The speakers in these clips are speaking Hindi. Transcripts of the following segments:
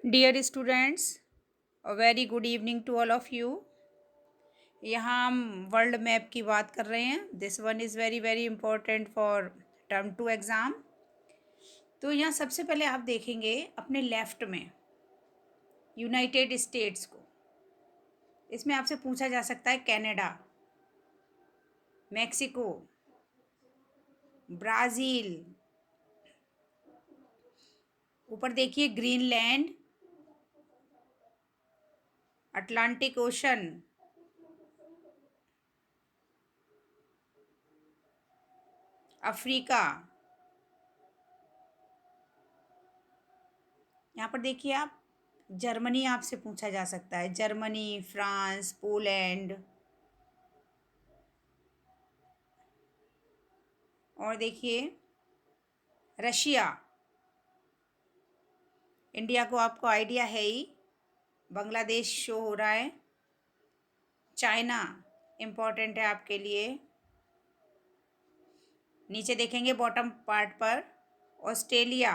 Dear students, a very good evening to all of you. यहाँ हम वर्ल्ड मैप की बात कर रहे हैं। This one is very very important for term two exam. तो यहाँ सबसे पहले आप देखेंगे अपने लेफ्ट में यूनाइटेड स्टेट्स को। इसमें आपसे पूछा जा सकता है कनाडा, मैक्सिको, ब्राज़ील। ऊपर देखिए ग्रीनलैंड, अटलांटिक ओशन, अफ्रीका। यहाँ पर देखिए आप जर्मनी आपसे पूछा जा सकता है, जर्मनी, फ्रांस, पोलैंड। और देखिए रशिया। इंडिया को आपको आइडिया है ही। बांग्लादेश शो हो रहा है। चाइना इम्पोर्टेंट है आपके लिए। नीचे देखेंगे बॉटम पार्ट पर ऑस्ट्रेलिया।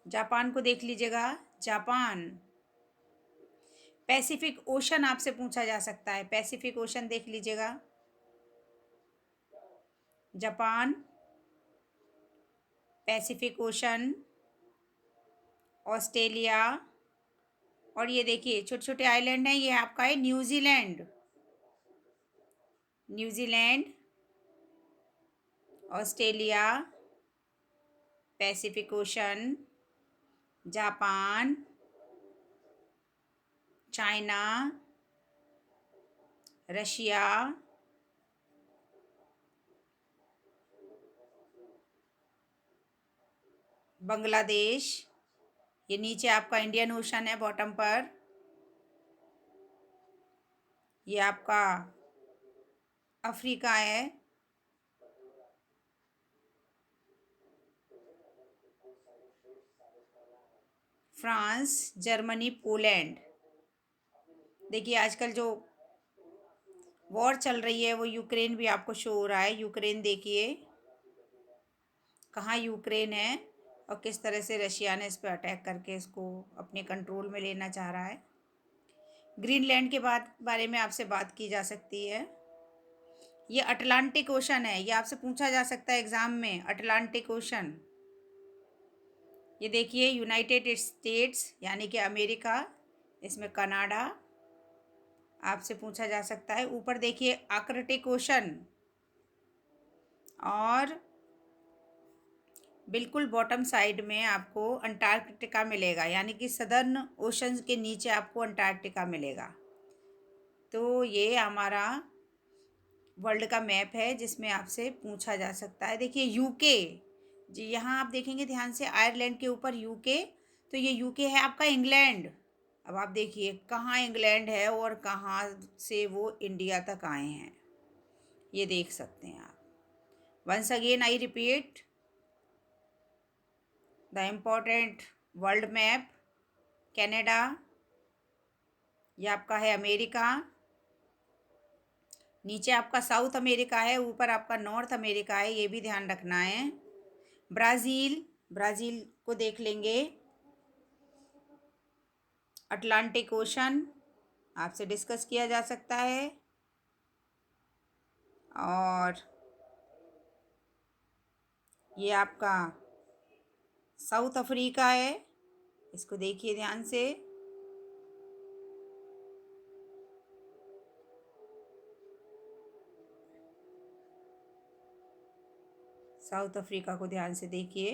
जापान को देख लीजिएगा, जापान। पैसिफिक ओशन आपसे पूछा जा सकता है, पैसिफिक ओशन देख लीजिएगा, जापान, पैसिफिक ओशन, ऑस्ट्रेलिया। और ये देखिए छोटे छोटे आइलैंड हैं, ये आपका है New Zealand. New Zealand, Australia, Pacific ocean, Japan, China, Russia, Bangladesh. ये नीचे आपका इंडियन ओशन है बॉटम पर। ये आपका अफ्रीका है। France, Germany, Poland. देखिए आजकल जो वॉर चल रही है वो यूक्रेन भी आपको शो हो रहा है। यूक्रेन देखिए कहाँ यूक्रेन है और किस तरह से रशिया ने इस पर अटैक करके इसको अपने कंट्रोल में लेना चाह रहा है। ग्रीनलैंड के बारे में आपसे बात की जा सकती है। ये अटलांटिक ओशन है, ये आपसे पूछा जा सकता है एग्जाम में, अटलांटिक ओशन। ये देखिए यूनाइटेड स्टेट्स यानी कि अमेरिका, इसमें कनाडा आपसे पूछा जा सकता है। ऊपर देखिए आर्कटिक ओशन। और बिल्कुल बॉटम साइड में आपको अंटार्कटिका मिलेगा, यानी कि सदर्न ओशन के नीचे आपको अंटार्कटिका मिलेगा। तो ये हमारा वर्ल्ड का मैप है जिसमें आपसे पूछा जा सकता है। देखिए यूके जी, यहाँ आप देखेंगे ध्यान से आयरलैंड के ऊपर यूके, तो ये यूके है आपका इंग्लैंड। अब आप देखिए कहाँ इंग्लैंड है और कहाँ से वो इंडिया तक आए हैं, ये देख सकते हैं आप। Once again I repeat the important world map. Canada, ये आपका है अमेरिका। नीचे आपका साउथ अमेरिका है, ऊपर आपका नॉर्थ अमेरिका है, ये भी ध्यान रखना है। ब्राज़ील, ब्राज़ील को देख लेंगे। अटलांटिक ओशन आपसे डिस्कस किया जा सकता है। और ये आपका साउथ अफ्रीका है, इसको देखिए ध्यान से। साउथ अफ्रीका को ध्यान से देखिए।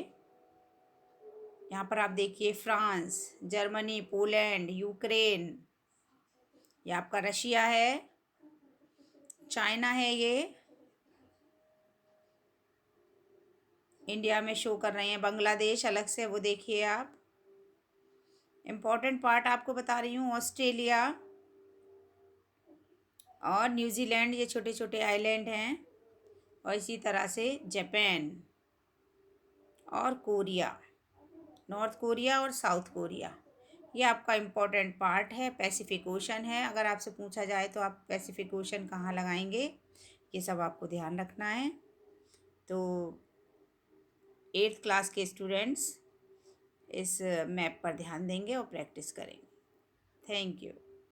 यहाँ पर आप देखिए फ्रांस, जर्मनी, पोलैंड, यूक्रेन। ये आपका रशिया है, चाइना है, ये इंडिया में शो कर रहे हैं। बांग्लादेश अलग से, वो देखिए आप। इम्पोर्टेंट पार्ट आपको बता रही हूँ, ऑस्ट्रेलिया और न्यूजीलैंड, ये छोटे छोटे आइलैंड हैं। और इसी तरह से जापान और कोरिया, नॉर्थ कोरिया और साउथ कोरिया। ये आपका इम्पोर्टेंट पार्ट है। पैसिफिक ओशन है, अगर आपसे पूछा जाए तो आप पैसिफिक ओशन कहाँ लगाएंगे, ये सब आपको ध्यान रखना है। तो 8th क्लास के स्टूडेंट्स इस मैप पर ध्यान देंगे और प्रैक्टिस करेंगे। Thank you.